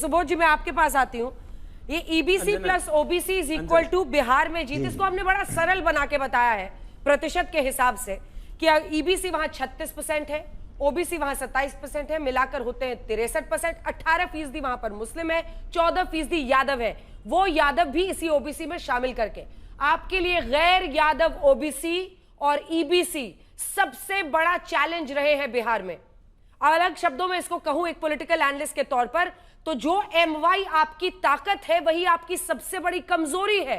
सुबोध जी मैं आपके पास आती हूँ। ये EBC plus OBC is equal to Bihar में जीत, इसको हमने बड़ा सरल बना के बताया है प्रतिशत के हिसाब से कि ईबीसी वहां 36% है, ओबीसी वहां 27% है, मिलाकर होते हैं 63%। 18% वहां पर मुस्लिम है, 14% यादव है। वो यादव भी इसी ओबीसी में शामिल करके आपके लिए गैर यादव ओबीसी और ईबीसी सबसे बड़ा चैलेंज रहे हैं बिहार में। अलग शब्दों में इसको कहूं एक पॉलिटिकल एनालिस्ट के तौर पर, तो जो एमवाई आपकी ताकत है वही आपकी सबसे बड़ी कमजोरी है,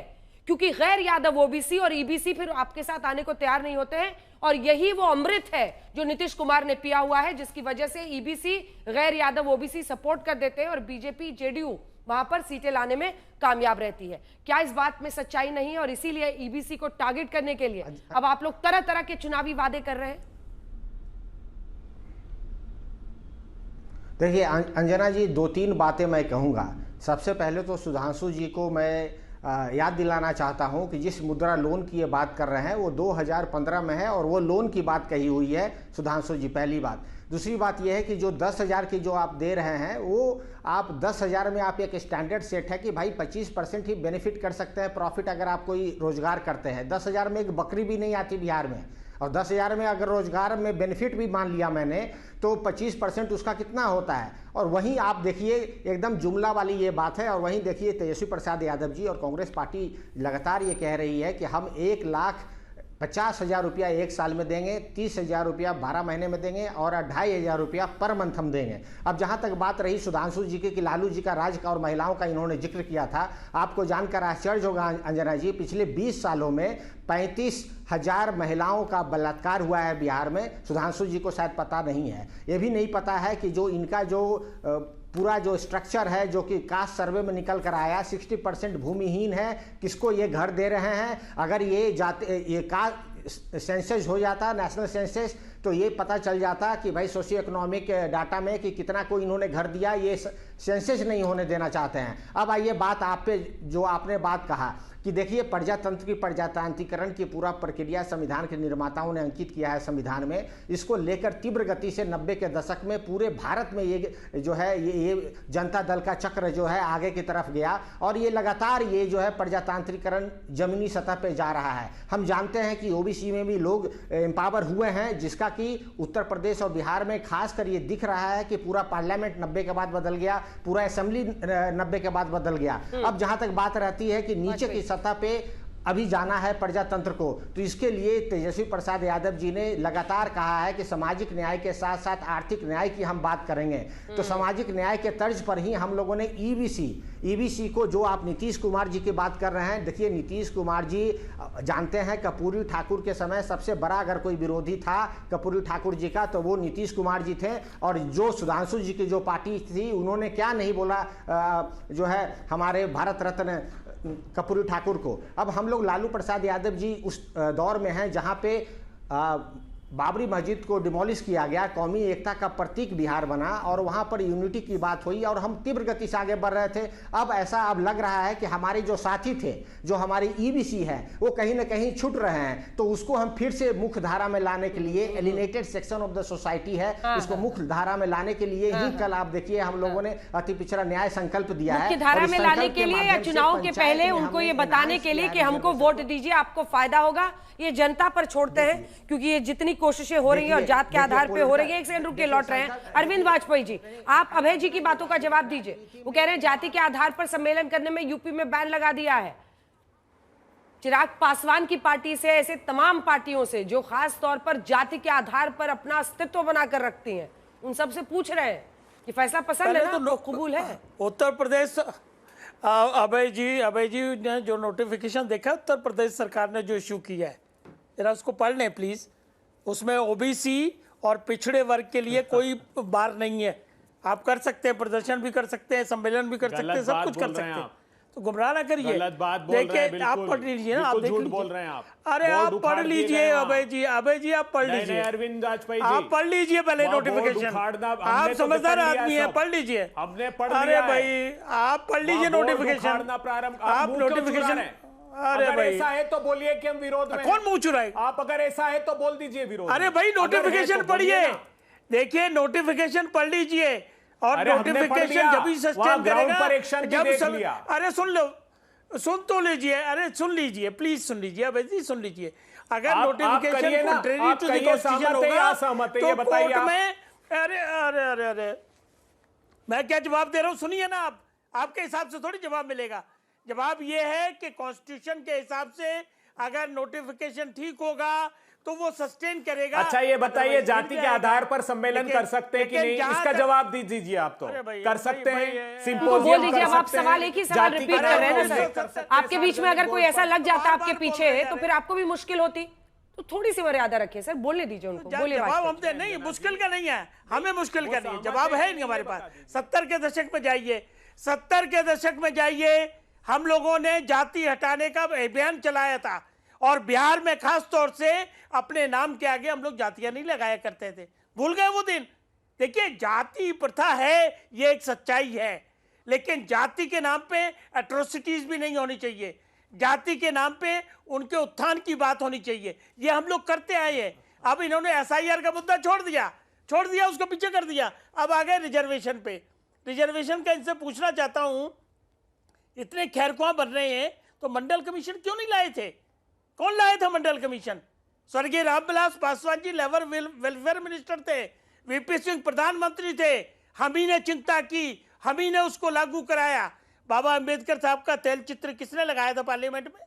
क्योंकि गैर यादव ओबीसी और ईबीसी फिर आपके साथ आने को तैयार नहीं होते हैं। और यही वो अमृत है जो नीतीश कुमार ने पिया हुआ है, जिसकी वजह से ईबीसी गैर यादव ओबीसी सपोर्ट कर देते हैं और बीजेपी जेडीयू वहां पर सीटें लाने में कामयाब रहती है। क्या इस बात में सच्चाई नहीं है और इसीलिए ईबीसी को टारगेट करने के लिए अब आप लोग तरह तरह के चुनावी वादे कर रहे हैं? देखिए अंजना जी, 2-3 बातें मैं कहूँगा। सबसे पहले तो सुधांशु जी को मैं याद दिलाना चाहता हूं कि जिस मुद्रा लोन की ये बात कर रहे हैं वो 2015 में है और वो लोन की बात कही हुई है सुधांशु जी, पहली बात। दूसरी बात यह है कि जो 10,000 की जो आप दे रहे हैं वो आप 10,000 में आप एक स्टैंडर्ड सेट है कि भाई 25% ही बेनिफिट कर सकते हैं प्रॉफिट अगर आप कोई रोजगार करते हैं। 10,000 में एक बकरी भी नहीं आती बिहार में, और 10,000 में अगर रोजगार में बेनिफिट भी मान लिया मैंने तो 25% उसका कितना होता है। और वहीं आप देखिए एकदम जुमला वाली ये बात है। और वहीं देखिए तेजस्वी प्रसाद यादव जी और कांग्रेस पार्टी लगातार ये कह रही है कि हम 1,50,000 रुपया एक साल में देंगे, 30,000 रुपया 12 महीने में देंगे और 2,500 रुपया पर मंथ हम देंगे। अब जहाँ तक बात रही सुधांशु जी की कि लालू जी का राज का और महिलाओं का इन्होंने जिक्र किया था, आपको जानकर आश्चर्य होगा अंजना जी, पिछले 20 सालों में 35,000 महिलाओं का बलात्कार हुआ है बिहार में। सुधांशु जी को शायद पता नहीं है, ये भी नहीं पता है कि जो इनका जो पूरा जो स्ट्रक्चर है जो कि कास्ट सर्वे में निकल कर आया, 60% भूमिहीन है। किसको ये घर दे रहे हैं? अगर ये कास्ट सेंसस हो जाता, नेशनल सेंसस, तो ये पता चल जाता कि भाई सोशियो इकोनॉमिक डाटा में कि कितना को इन्होंने घर दिया। ये सेंसस नहीं होने देना चाहते हैं। अब आइए बात आप पे, जो आपने बात कहा कि देखिए प्रजातंत्र की प्रजातांत्रिकरण की पूरा प्रक्रिया संविधान के निर्माताओं ने अंकित किया है संविधान में। इसको लेकर तीव्र गति से 90 के दशक में पूरे भारत में ये जो है ये जनता दल का चक्र जो है आगे की तरफ गया और ये लगातार ये जो है प्रजातांत्रिकरण जमीनी सतह पे जा रहा है। हम जानते हैं कि ओबीसी में भी लोग एम्पावर हुए हैं, जिसका कि उत्तर प्रदेश और बिहार में खासकर ये दिख रहा है कि पूरा पार्लियामेंट 90 के बाद बदल गया, पूरा असेंबली 90 के बाद बदल गया। अब जहां तक बात रहती है कि नीचे की सतह पे अभी जाना है प्रजातंत्र को, तो इसके लिए तेजस्वी प्रसाद यादव जी ने लगातार कहा है कि सामाजिक न्याय के साथ साथ आर्थिक न्याय की हम बात करेंगे। तो सामाजिक न्याय के तर्ज पर ही हम लोगों ने ईबीसी को, जो आप नीतीश कुमार जी की बात कर रहे हैं, देखिए नीतीश कुमार जी जानते हैं कर्पूरी ठाकुर के समय सबसे बड़ा अगर कोई विरोधी था कर्पूरी ठाकुर जी का तो वो नीतीश कुमार जी थे। और जो सुधांशु जी की जो पार्टी थी उन्होंने क्या नहीं बोला जो है हमारे भारत रत्न कर्पूरी ठाकुर को। अब हम लोग लालू प्रसाद यादव जी उस दौर में हैं जहां पे बाबरी मस्जिद को डिमोलिश किया गया, कौमी एकता का प्रतीक बिहार बना और वहां पर यूनिटी की बात हुई और हम तीव्र गति से आगे बढ़ रहे थे। अब ऐसा अब लग रहा है कि हमारे जो साथी थे, जो हमारे ईबीसी है, वो कहीं ना कहीं छूट रहे हैं। तो उसको हम फिर से मुख्य धारा में लाने के लिए, alienated section of the society है, इसको मुख्य धारा में लाने के लिए ही कल आप देखिए हम लोगों ने अति पिछड़ा न्याय संकल्प दिया है। मुख्य धारा में लाने के लिए या चुनाव के पहले उनको ये बताने के लिए कि हमको वोट दीजिए, आपको फायदा होगा, ये जनता पर छोड़ते हैं, क्योंकि ये जितनी कोशिशें हो रही है और जात के आधार पे हो रही है। एक सेकंड रुक के लौट रहे हैं अरविंद वाजपेयी जी, आप अभय जी की बातों का जवाब दीजिए। वो कह रहे हैं जाति के आधार पर सम्मेलन करने में यूपी में बैन लगा दिया है। चिराग पासवान की पार्टी से, ऐसे तमाम पार्टियों से जो खास तौर पर जाति के आधार पर अपना अस्तित्व बनाकर रखती हैं, उन सबसे पूछ रहे हैं कि फैसला पसंद है ना, तो कबूल है? उत्तर प्रदेश अभय जी ने जो नोटिफिकेशन देखा उत्तर प्रदेश सरकार ने जो इश्यू किया है, जरा उसको पढ़ लें प्लीज। उसमें ओबीसी और पिछड़े वर्ग के लिए कोई बार नहीं है। आप कर सकते हैं, प्रदर्शन भी कर सकते हैं, सम्मेलन भी कर सकते हैं, सब कुछ कर सकते हैं। तो गुमराह ना करिए। देखिए आप पढ़ लीजिए ना, आप देख लीजिए। बोल रहे हैं आप। अरे आप पढ़ लीजिए अभय जी आप पढ़ लीजिए। अरविंद वाजपेयी जी आप पढ़ लीजिए पहले नोटिफिकेशन। आप समझदार आदमी है, पढ़ लीजिए। हमने पढ़ अरे भाई आप पढ़ लीजिए नोटिफिकेशन। आप नोटिफिकेशन, अरे भाई ऐसा है तो बोलिए कि हम विरोध में। कौन मुंह चुराए? आप अगर ऐसा है तो बोल दीजिए विरोध। अरे भाई नोटिफिकेशन पढ़िए, देखिए नोटिफिकेशन पढ़ लीजिए और अरे हमने पढ़ नोटिफिकेशन लिया, जब ही वहाँ सस्टेन ग्राउंड करेगा पर एक्शन भी देख लिया। अरे सुन लो, सुन तो लीजिए, अरे सुन लीजिए, प्लीज सुन लीजिए, अब ऐसे ही सुन लीजिए। अगर notification contrary to the constitution होगा तो कोर्ट में, अरे अरे अरे अरे मैं क्या जवाब दे रहा हूं, सुनिए ना आप, आपके हिसाब से थोड़ी जवाब मिलेगा। जवाब ये है कि कॉन्स्टिट्यूशन के हिसाब से अगर नोटिफिकेशन ठीक होगा तो वो सस्टेन करेगा। अच्छा ये बताइए, जाति के आधार पर सम्मेलन कर सकते हैं कि नहीं, इसका जवाब दीजिए आप। तो कर सकते हैं, बोल दीजिए। अब आप सवाल एक ही सवाल रिपीट कर रहे हैं ना सर। आपके बीच में अगर कोई ऐसा लग जाता आपके पीछे तो फिर आपको भी मुश्किल होती, तो थोड़ी सी मर्यादा रखिए सर, बोलने दीजिए उनको। बोलिए। जवाब हम दे नहीं, मुश्किल का नहीं है, हमें मुश्किल का नहीं है, जवाब है नहीं हमारे पास। 70 के दशक में जाइए, 70 के दशक में जाइए, हम लोगों ने जाति हटाने का अभियान चलाया था और बिहार में खास तौर से अपने नाम के आगे हम लोग जातियां नहीं लगाया करते थे। भूल गए वो दिन? देखिए, जाति प्रथा है, ये एक सच्चाई है, लेकिन जाति के नाम पे एट्रोसिटीज भी नहीं होनी चाहिए। जाति के नाम पे उनके उत्थान की बात होनी चाहिए, ये हम लोग करते आए हैं। अब इन्होंने SIR का मुद्दा छोड़ दिया, उसको पीछे कर दिया। अब आ गए रिजर्वेशन पे। रिजर्वेशन का इनसे पूछना चाहता हूं, इतने खैरख्वाह बन रहे हैं तो मंडल कमीशन क्यों नहीं लाए थे? कौन लाए थे मंडल कमीशन? स्वर्गीय Ramvilas Paswan ji labour welfare minister थे, VP सिंह प्रधानमंत्री थे, हम ही ने चिंता की, हम ही ने उसको लागू कराया। बाबा अंबेडकर साहब का तेल चित्र किसने लगाया था पार्लियामेंट में?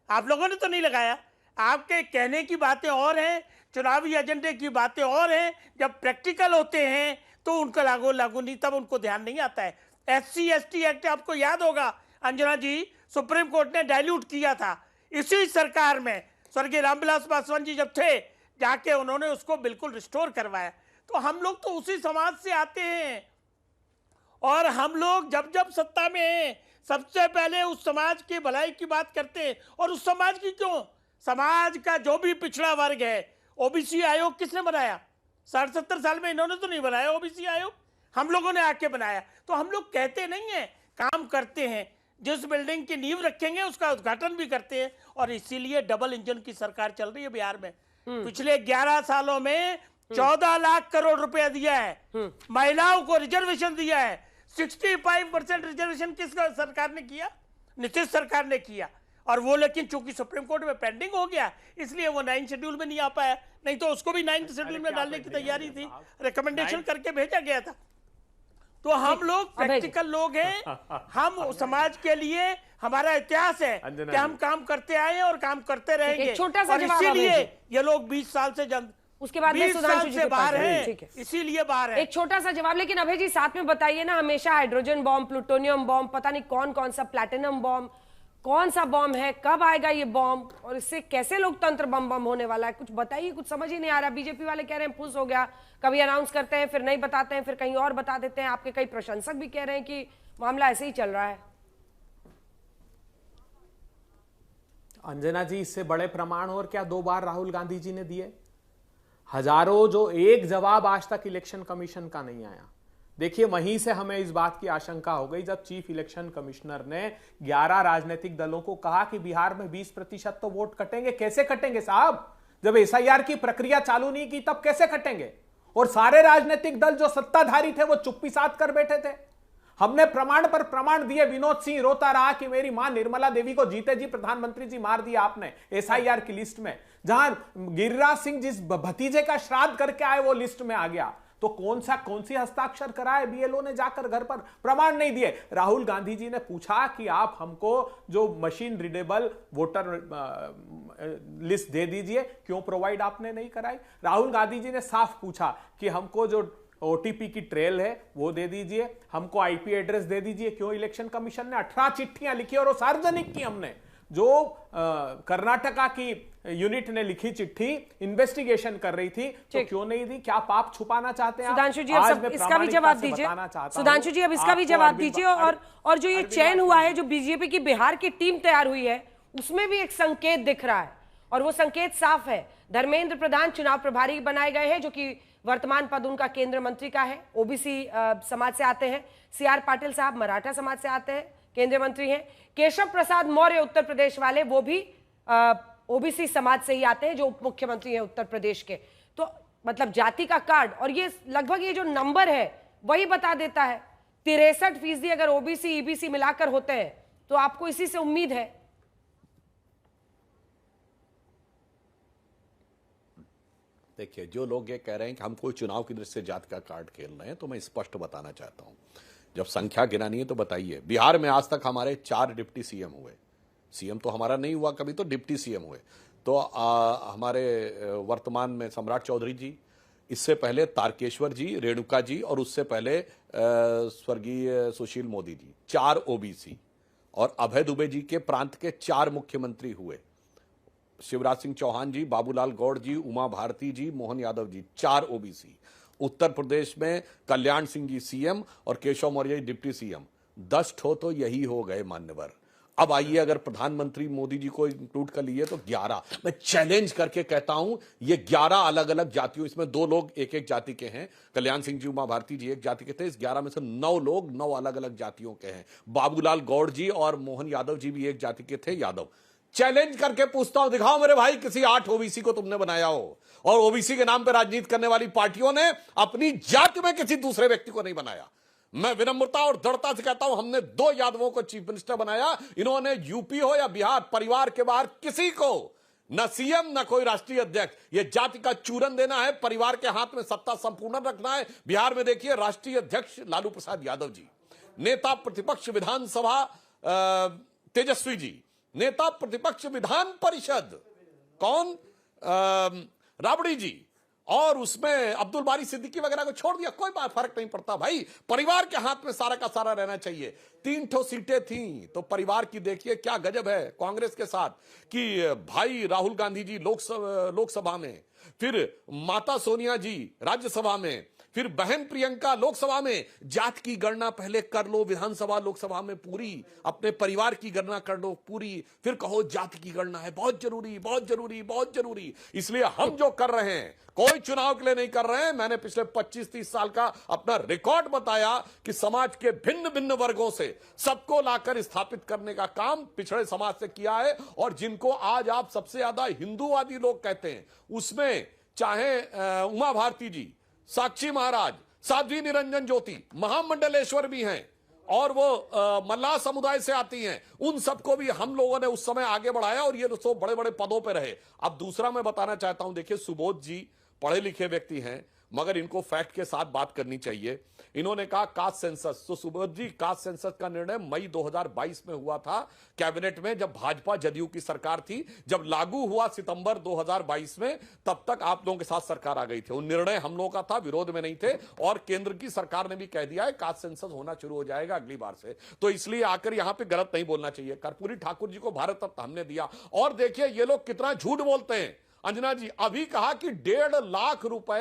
आप लोगों ने तो नहीं लगाया। आपके कहने की बातें और हैं, चुनावी एजेंडे की बातें और हैं, जब प्रैक्टिकल होते हैं तो उनका लागू नहीं, तब उनको ध्यान नहीं आता है। SC/ST एक्ट आपको याद होगा अंजना जी, सुप्रीम कोर्ट ने डाइल्यूट किया था। इसी सरकार में स्वर्गीय रामविलास पासवान जी जब थे, जाके उन्होंने उसको बिल्कुल रिस्टोर करवाया। तो हम लोग तो उसी समाज से आते हैं और हम लोग जब जब सत्ता में हैं सबसे पहले उस समाज की भलाई की बात करते हैं। और उस समाज की क्यों, समाज का जो भी पिछड़ा वर्ग है, OBC आयोग किसने बनाया? 60-70 साल में इन्होंने तो नहीं बनाया OBC आयोग, हम लोगों ने आके बनाया। तो हम लोग कहते नहीं है, काम करते हैं। जिस बिल्डिंग की नींव रखेंगे उसका उद्घाटन भी करते हैं। और इसीलिए डबल इंजन की सरकार चल रही है बिहार में। पिछले 11 सालों में 14 लाख करोड़ रुपया दिया है, महिलाओं को रिजर्वेशन दिया है। 65% रिजर्वेशन किस सरकार ने किया? नीतीश सरकार ने किया। और वो लेकिन चूंकि सुप्रीम कोर्ट में पेंडिंग हो गया, इसलिए वो 9 शेड्यूल में नहीं आ पाया, नहीं तो उसको भी 9 शेड्यूल में डालने की तैयारी थी, रिकमेंडेशन करके भेजा गया था। तो हम लोग प्रैक्टिकल लोग हैं, हम समाज के लिए, हमारा इतिहास है कि हम काम करते आए हैं और काम करते रहेंगे। छोटा सा जवाब, इसीलिए ये लोग 20 साल से उसके बाद में सुधांशु जी बाहर है, इसीलिए बाहर है। एक छोटा सा जवाब। लेकिन अभय जी साथ में बताइए ना, हमेशा हाइड्रोजन बॉम्ब, प्लूटोनियम बॉम्ब, पता नहीं कौन कौन सा, प्लैटिनम बॉम्ब, कौन सा बॉम्ब है, कब आएगा ये बॉम्ब, और इससे कैसे लोकतंत्र बम होने वाला है? कुछ बताइए, कुछ समझ ही नहीं आ रहा। बीजेपी वाले कह रहे हैं फुस हो गया, कभी अनाउंस करते हैं फिर नहीं बताते हैं, फिर कहीं और बता देते हैं। आपके कई प्रशंसक भी कह रहे हैं कि मामला ऐसे ही चल रहा है। अंजना जी, इससे बड़े प्रमाण और क्या 2 बार राहुल गांधी जी ने दिए? हजारों, जो एक जवाब आज तक इलेक्शन कमीशन का नहीं आया। देखिए, वहीं से हमें इस बात की आशंका हो गई जब चीफ इलेक्शन कमिश्नर ने 11 राजनीतिक दलों को कहा कि बिहार में 20% तो वोट कटेंगे। कैसे कटेंगे साहब? जब SIR की प्रक्रिया चालू नहीं की तब कैसे कटेंगे? और सारे राजनीतिक दल जो सत्ताधारी थे वो चुप्पी साध कर बैठे थे। हमने प्रमाण पर प्रमाण दिए। विनोद सिंह रोता रहा कि मेरी मां निर्मला देवी को जीते जी प्रधानमंत्री जी मार दिया आपने SIR की लिस्ट में। जहां गिरिराज सिंह जिस भतीजे का श्राद्ध करके आए वो लिस्ट में आ गया। तो कौन सी हस्ताक्षर कराए BLO ने जाकर घर पर? प्रमाण नहीं दिए। राहुल गांधी जी ने पूछा कि आप हमको जो मशीन रीडेबल वोटर लिस्ट दे दीजिए, क्यों प्रोवाइड आपने नहीं कराई? राहुल गांधी जी ने साफ पूछा कि हमको जो OTP की ट्रेल है वो दे दीजिए, हमको IP एड्रेस दे दीजिए, क्यों? इलेक्शन कमीशन ने 18 चिट्ठियां लिखी और वो सार्वजनिक की हमने। जो कर्नाटका की यूनिट ने लिखी चिट्ठी इन्वेस्टिगेशन कर रही थी, तो क्यों नहीं दी? क्या पाप छुपाना चाहते हैं? सुधांशु जी अब इसका भी जवाब दीजिए। सुधांशु जी अब इसका भी जवाब दीजिए। और जो ये चयन हुआ है, जो बीजेपी की बिहार की टीम तैयार हुई है, उसमें भी एक संकेत दिख रहा है और वो संकेत साफ है। धर्मेंद्र प्रधान चुनाव प्रभारी बनाए गए हैं, जो कि वर्तमान पद उनका केंद्र मंत्री का है, OBC समाज से आते हैं। CR पाटिल साहब मराठा समाज से आते हैं, केंद्रीय मंत्री हैं। केशव प्रसाद मौर्य उत्तर प्रदेश वाले, वो भी OBC समाज से ही आते हैं, जो उप मुख्यमंत्री हैं उत्तर प्रदेश के। तो मतलब जाति का कार्ड, और ये लगभग ये जो नंबर है वही बता देता है। 63% अगर ओबीसी ईबीसी मिलाकर होते हैं तो आपको इसी से उम्मीद है। देखिए, जो लोग ये कह रहे हैं कि हम कोई चुनाव की दृष्टि से जात का कार्ड खेल रहे हैं, तो मैं स्पष्ट बताना चाहता हूं। जब संख्या गिनानी है तो बताइए, बिहार में आज तक हमारे 4 डिप्टी सीएम हुए। सीएम तो हमारा नहीं हुआ कभी, तो डिप्टी सीएम हुए। तो हमारे वर्तमान में सम्राट चौधरी जी, इससे पहले तारकेश्वर जी, रेणुका जी, और उससे पहले स्वर्गीय सुशील मोदी जी, 4 ओबीसी। और अभय दुबे जी के प्रांत के 4 मुख्यमंत्री हुए। शिवराज सिंह चौहान जी, बाबूलाल गौड़ जी, उमा भारती जी, मोहन यादव जी, 4 ओबीसी। उत्तर प्रदेश में कल्याण सिंह जी सीएम और केशव मौर्य जी डिप्टी सीएम। 10 ठो तो यही हो गए मान्यवर। अब आइए, अगर प्रधानमंत्री मोदी जी को इंक्लूड कर लिए तो 11। मैं चैलेंज करके कहता हूं, ये 11 अलग अलग जातियों, इसमें 2 लोग एक एक जाति के हैं। कल्याण सिंह जी, उमा भारती जी एक जाति के थे। इस 11 में से 9 लोग 9 अलग अलग जातियों के हैं। बाबूलाल गौड़ जी और मोहन यादव जी भी एक जाति के थे, यादव। चैलेंज करके पूछता हूं, दिखाओ मेरे भाई किसी 8 ओबीसी को तुमने बनाया हो। और ओबीसी के नाम पर राजनीति करने वाली पार्टियों ने अपनी जाति में किसी दूसरे व्यक्ति को नहीं बनाया। मैं विनम्रता और दृढ़ता से कहता हूं, हमने 2 यादवों को चीफ मिनिस्टर बनाया। इन्होंने यूपी हो या बिहार, परिवार के बाहर किसी को न सीएम न कोई राष्ट्रीय अध्यक्ष। यह जाति का चूरन देना है, परिवार के हाथ में सत्ता संपूर्ण रखना है। बिहार में देखिए, राष्ट्रीय अध्यक्ष लालू प्रसाद यादव जी, नेता प्रतिपक्ष विधानसभा तेजस्वी जी, नेता प्रतिपक्ष विधान परिषद कौन, राबड़ी जी, और उसमें अब्दुल बारी सिद्दीकी वगैरह को छोड़ दिया। कोई फर्क नहीं पड़ता भाई, परिवार के हाथ में सारा का सारा रहना चाहिए। 3 ठो सीटें थी तो परिवार की देखिए क्या गजब है कांग्रेस के साथ, कि भाई राहुल गांधी जी लोकसभा में, फिर माता सोनिया जी राज्यसभा में, फिर बहन प्रियंका लोकसभा में। जात की गणना पहले कर लो विधानसभा लोकसभा में पूरी, अपने परिवार की गणना कर लो पूरी, फिर कहो जात की गणना है बहुत जरूरी, बहुत जरूरी, बहुत जरूरी। इसलिए हम जो कर रहे हैं, कोई चुनाव के लिए नहीं कर रहे हैं। मैंने पिछले 25-30 साल का अपना रिकॉर्ड बताया कि समाज के भिन्न भिन्न वर्गों से सबको लाकर स्थापित करने का काम पिछड़े समाज से किया है। और जिनको आज आप सबसे ज्यादा हिंदूवादी लोग कहते हैं, उसमें चाहे उमा भारती जी, साक्षी महाराज, साध्वी निरंजन ज्योति, महामंडलेश्वर भी हैं, और वो मल्लाह समुदाय से आती हैं। उन सबको भी हम लोगों ने उस समय आगे बढ़ाया और ये तो बड़े बड़े पदों पे रहे। अब दूसरा मैं बताना चाहता हूं, देखिए सुबोध जी पढ़े लिखे व्यक्ति हैं, मगर इनको फैक्ट के साथ बात करनी चाहिए। इन्होंने कहा कास्ट सेंसस, तो सुबोध जी कास्ट सेंसस का निर्णय मई 2022 में हुआ था कैबिनेट में, जब भाजपा जदयू की सरकार थी। जब लागू हुआ सितंबर 2022 में, तब तक आप लोगों के साथ सरकार आ गई थी। वो निर्णय हम लोगों का था, विरोध में नहीं थे। और केंद्र की सरकार ने भी कह दिया है कास्ट सेंसस होना शुरू हो जाएगा अगली बार से। तो इसलिए आकर यहां पर गलत नहीं बोलना चाहिए। कर्पूरी ठाकुर जी को भारत रत्न हमने दिया, और देखिए ये लोग कितना झूठ बोलते हैं। अंजना जी अभी कहा कि 1.5 लाख रुपए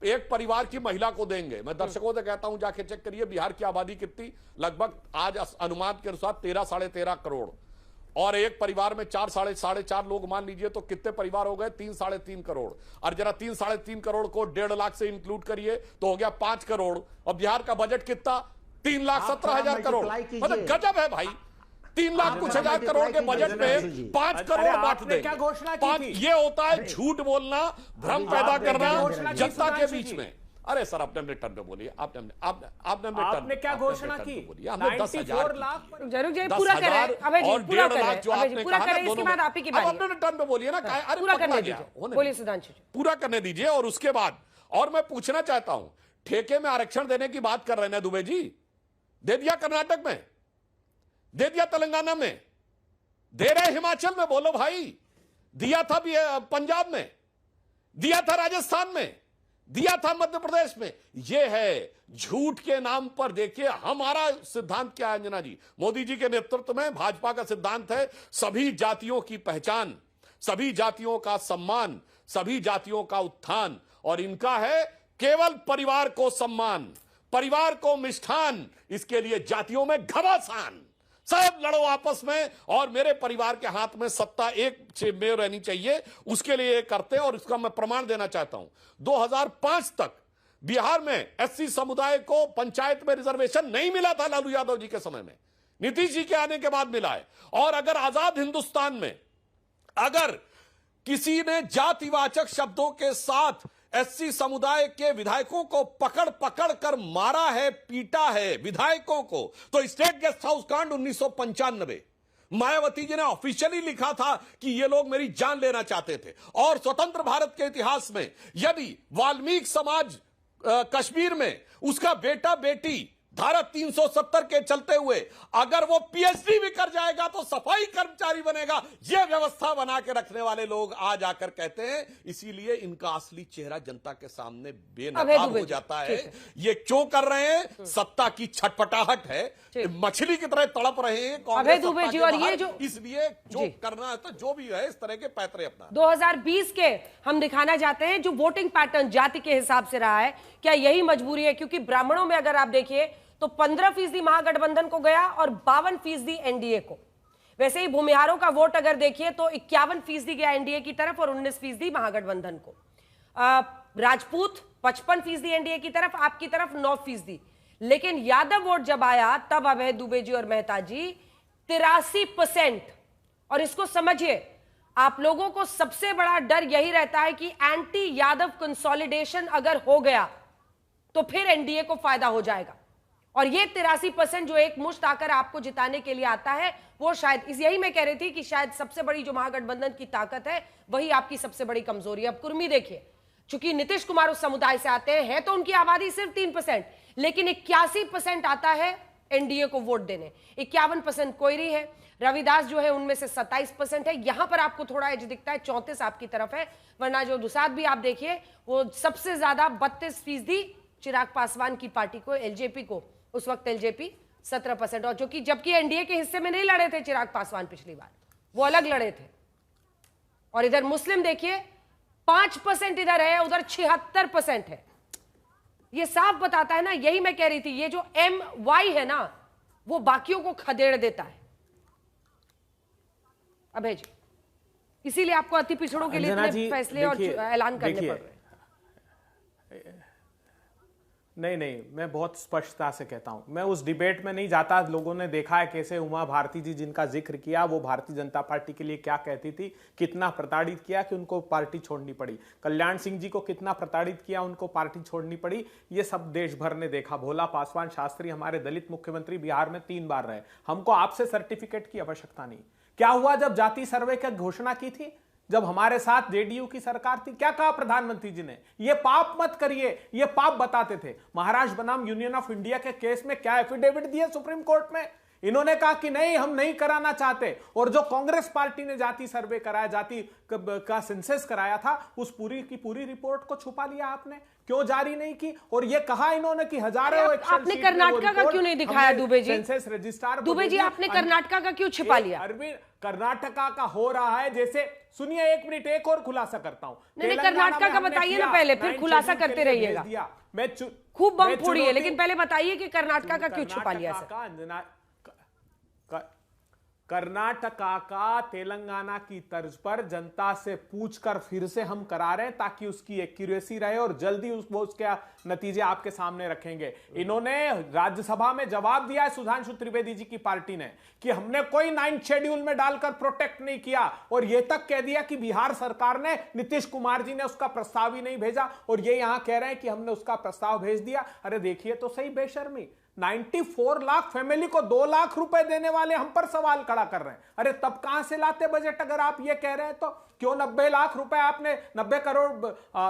एक परिवार की महिला को देंगे। मैं दर्शकों से कहता हूं जाके चेक करिए बिहार की आबादी कितनी, लगभग आज अनुमान के अनुसार 13 साढ़े 13 करोड़, और एक परिवार में 4 साढ़े 4 लोग मान लीजिए, तो कितने परिवार हो गए, 3 साढ़े 3 करोड़। और जरा 3 साढ़े 3 करोड़ को 1.5 लाख से इंक्लूड करिए तो हो गया 5 करोड़। और बिहार का बजट कितना, 3,17,000 करोड़। मतलब गजब है भाई, 3 लाख कुछ हजार करोड़ के बजट में 5 करोड़ बांट दें। क्या घोषणा की थी? ये होता है झूठ बोलना, भ्रम पैदा करना जनता के बीच में। अरे सर, आपने अपने टर्न पे बोलिए। आपने क्या घोषणा की? बोलिए। हमने 10,000 लाख जरूर पूरा करें। अबे जी पूरा करें, पूरा करें, इसके बाद आप ही की बारी। अपने टर्न पे बोलिए ना। अरे पूरा करने दीजिए, बोलिए सुधांशु जी। पूरा करने दीजिए। और उसके बाद और मैं पूछना चाहता हूं, ठेके में आरक्षण देने की बात कर रहे हैं दुबे जी, दे दिया कर्नाटक में, दे दिया तेलंगाना में, दे रहे हिमाचल में, बोलो भाई। दिया था भी पंजाब में, दिया था राजस्थान में, दिया था मध्य प्रदेश में। यह है झूठ के नाम पर। देखिए हमारा सिद्धांत क्या है अंजना जी, मोदी जी के नेतृत्व में भाजपा का सिद्धांत है सभी जातियों की पहचान, सभी जातियों का सम्मान, सभी जातियों का उत्थान। और इनका है केवल परिवार को सम्मान, परिवार को मिष्ठान, इसके लिए जातियों में घमासान। सब लड़ो आपस में, और मेरे परिवार के हाथ में सत्ता एक में रहनी चाहिए, उसके लिए ये करते हैं। और इसका मैं प्रमाण देना चाहता हूं, 2005 तक बिहार में एससी समुदाय को पंचायत में रिजर्वेशन नहीं मिला था लालू यादव जी के समय में, नीतीश जी के आने के बाद मिला है। और अगर आजाद हिंदुस्तान में अगर किसी ने जातिवाचक शब्दों के साथ एससी समुदाय के विधायकों को पकड़ पकड़ कर मारा है, पीटा है विधायकों को। तो स्टेट गेस्ट हाउस कांड 1995, मायावती जी ने ऑफिशियली लिखा था कि ये लोग मेरी जान लेना चाहते थे। और स्वतंत्र भारत के इतिहास में यदि वाल्मीकि समाज कश्मीर में उसका बेटा बेटी धारा 370 के चलते हुए अगर वो पीएचडी भी कर जाएगा तो सफाई कर्मचारी बनेगा, ये व्यवस्था बना के रखने वाले लोग आज आकर कहते हैं। इसीलिए इनका असली चेहरा जनता के सामने बेनकाब हो जाता है। ये क्यों कर रहे हैं? सत्ता की छटपटाहट है, मछली की तरह तड़प रहे हैं कांग्रेस सत्ता के बाहर। ये जो इसलिए जो करना है तो जो भी है इस तरह के पैतरे अपना 2020 के हम दिखाना चाहते हैं जो वोटिंग पैटर्न जाति के हिसाब से रहा है, क्या यही मजबूरी है? क्योंकि ब्राह्मणों में अगर आप देखिए तो 15% महागठबंधन को गया और 52% एनडीए को। वैसे ही भूमिहारों का वोट अगर देखिए तो 51% गया एनडीए की तरफ और 19% महागठबंधन को। राजपूत 55% एनडीए की तरफ, आपकी तरफ 9%। लेकिन यादव वोट जब आया तब अभय दुबे जी और मेहता जी 83%। और इसको समझिए, आप लोगों को सबसे बड़ा डर यही रहता है कि एंटी यादव कंसोलिडेशन अगर हो गया तो फिर एनडीए को फायदा हो जाएगा। और ये 83% जो एक मुश्त आकर आपको जिताने के लिए आता है, वो शायद यही मैं कह रही थी कि शायद सबसे बड़ी जो महागठबंधन की ताकत है वही आपकी सबसे बड़ी कमजोरी है। अब कुर्मी देखिए, चूंकि नीतीश कुमार उस समुदाय से आते हैं तो उनकी आबादी सिर्फ 3%, लेकिन 81% आता है एनडीए को वोट देने, 51% कोयरी है। रविदास जो है उनमें से 27% है। यहां पर आपको थोड़ा एज दिखता है, 34 आपकी तरफ है। वरना जो दुसाद भी आप देखिए वो सबसे ज्यादा 32% चिराग पासवान की पार्टी को, एलजेपी को, उस वक्त एलजेपी 17%। और जो कि जबकि एनडीए के हिस्से में नहीं लड़े थे चिराग पासवान पिछली बार, वो अलग लड़े थे। और इधर मुस्लिम देखिए 5% इधर है, उधर 76% है। ये साफ बताता है ना, यही मैं कह रही थी, ये जो MY है ना वो बाकियों को खदेड़ देता है। अभय जी, इसीलिए आपको अति पिछड़ों के लिए इतने फैसले और ऐलान करने पड़ रहे हैं। नहीं, मैं बहुत स्पष्टता से कहता हूं, मैं उस डिबेट में नहीं जाता। लोगों ने देखा है कैसे उमा भारती जी जिनका जिक्र किया, वो भारतीय जनता पार्टी के लिए क्या कहती थी, कितना प्रताड़ित किया कि उनको पार्टी छोड़नी पड़ी। कल्याण सिंह जी को कितना प्रताड़ित किया, उनको पार्टी छोड़नी पड़ी। ये सब देश भर ने देखा। भोला पासवान शास्त्री हमारे दलित मुख्यमंत्री बिहार में 3 बार रहे। हमको आपसे सर्टिफिकेट की आवश्यकता नहीं। क्या हुआ जब जाति सर्वे की घोषणा की थी, जब हमारे साथ जेडीयू की सरकार थी, क्या कहा प्रधानमंत्री जी ने? ये पाप मत करिए, ये पाप बताते थे। महाराष्ट्र बनाम यूनियन ऑफ इंडिया के केस में क्या एफिडेविट दिए सुप्रीम कोर्ट में? इन्होंने कहा कि नहीं, हम नहीं कराना चाहते। और जो कांग्रेस पार्टी ने जाति सर्वे कराया, जाति का सेंसस कराया था, उस पूरी की पूरी रिपोर्ट को छुपा लिया आपने, क्यों जारी नहीं की? और ये कहा इन्होंने कि हजारों आपने कर्नाटका का क्यों नहीं दिखाया दुबे जी? सेंसस रजिस्ट्रार दुबे जी, आपने कर्नाटका का क्यों छिपा लिया? अरविंद, कर्नाटका का हो रहा है जैसे, सुनिए 1 मिनट, एक और खुलासा करता हूं। नहीं, कर्नाटका का बताइए ना पहले, फिर खुलासा करते रहिएगा। मैं खूब बम फोड़िए, लेकिन पहले बताइए कि कर्नाटका का क्यों छुपा लिया सर? कर्नाटका का तेलंगाना की तर्ज पर जनता से पूछकर फिर से हम करा रहे हैं, ताकि उसकी एक्यूरेसी रहे और जल्दी उसके नतीजे आपके सामने रखेंगे। इन्होंने राज्यसभा में जवाब दिया है सुधांशु त्रिवेदी जी की पार्टी ने कि हमने कोई 9th शेड्यूल में डालकर प्रोटेक्ट नहीं किया, और यह तक कह दिया कि बिहार सरकार ने, नीतीश कुमार जी ने उसका प्रस्ताव ही नहीं भेजा, और ये यहां कह रहे हैं कि हमने उसका प्रस्ताव भेज दिया। अरे देखिए तो सही बेशर्मी, 94 लाख फैमिली को 2 लाख रुपए देने वाले हम पर सवाल खड़ा कर रहे हैं। अरे तब कहां से लाते बजट अगर आप ये कह रहे हैं तो? क्यों 90 लाख रुपए आपने, 90 करोड़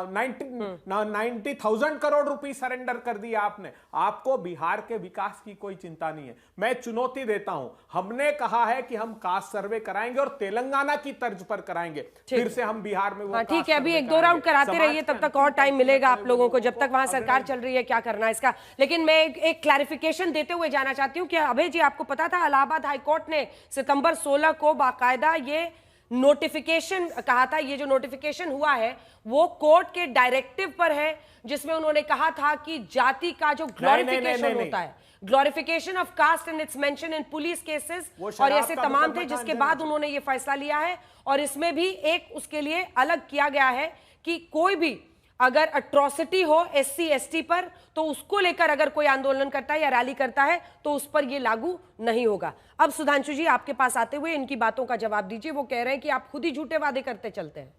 90,000 करोड़ रुपए सरेंडर कर दिया आपने? आपको बिहार के विकास की कोई चिंता नहीं है। मैं चुनौती देता हूं, हमने कहा है कि हम कास्ट सर्वे कराएंगे और तेलंगाना की तर्ज पर कराएंगे, फिर से हम बिहार में वो ठीक है, अभी 1-2 राउंड कराते रहिए, तब तक और टाइम मिलेगा आप लोगों को, जब तक वहां सरकार चल रही है क्या करना है इसका। लेकिन मैं एक क्लैरिफिकेशन देते हुए जाना चाहती हूं कि अभय जी, आपको पता था इलाहाबाद हाईकोर्ट ने सितंबर 16 को बाकायदा ये नोटिफिकेशन कहा था, ये जो नोटिफिकेशन हुआ है वो कोर्ट के डायरेक्टिव पर है, जिसमें उन्होंने कहा था कि जाति का जो ग्लोरिफिकेशन होता है, glorification of caste and its mention in police cases, और ऐसे तमाम थे, जिसके बाद उन्होंने ये फैसला लिया है। और इसमें भी एक उसके लिए अलग किया गया है कि कोई भी अगर अट्रॉसिटी हो SC ST पर, तो उसको लेकर अगर कोई आंदोलन करता है या रैली करता है तो उस पर यह लागू नहीं होगा। अब सुधांशु जी, आपके पास आते हुए इनकी बातों का जवाब दीजिए। वो कह रहे हैं कि आप खुद ही झूठे वादे करते चलते हैं।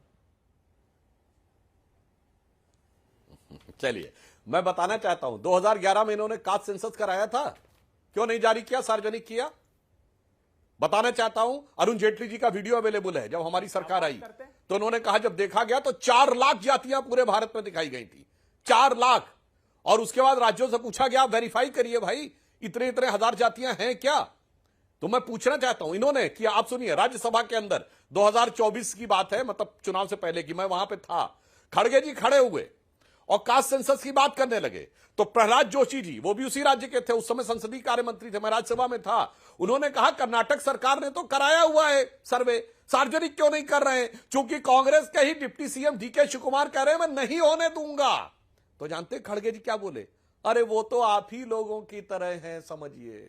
चलिए, मैं बताना चाहता हूं 2011 में इन्होंने कास्ट सेंसस कराया था, क्यों नहीं जारी किया, सार्वजनिक किया? बताना चाहता हूं, अरुण जेटली जी का वीडियो अवेलेबल है। जब हमारी सरकार आई तो उन्होंने कहा, जब देखा गया तो 4 लाख जातियां पूरे भारत में दिखाई गई थी, 4 लाख। और उसके बाद राज्यों से पूछा गया, वेरीफाई करिए भाई, इतने इतने हजार जातियां हैं क्या? तो मैं पूछना चाहता हूं इन्होंने किया। आप सुनिए, राज्यसभा के अंदर 2024 की बात है, मतलब चुनाव से पहले की, मैं वहां पे था। खड़गे जी खड़े हुए और कास्ट सेंसस की बात करने लगे, तो प्रहलाद जोशी जी, वो भी उसी राज्य के थे, उस समय संसदीय कार्य मंत्री थे, मैं राज्यसभा में था, उन्होंने कहा कर्नाटक सरकार ने तो कराया हुआ है सर्वे, सार्वजनिक क्यों नहीं कर रहे हैं? चूंकि कांग्रेस के ही deputy CM DK Shivakumar कह रहे हैं मैं नहीं होने दूंगा। तो जानते खड़गे जी क्या बोले? अरे वो तो आप ही लोगों की तरह हैं, समझिए।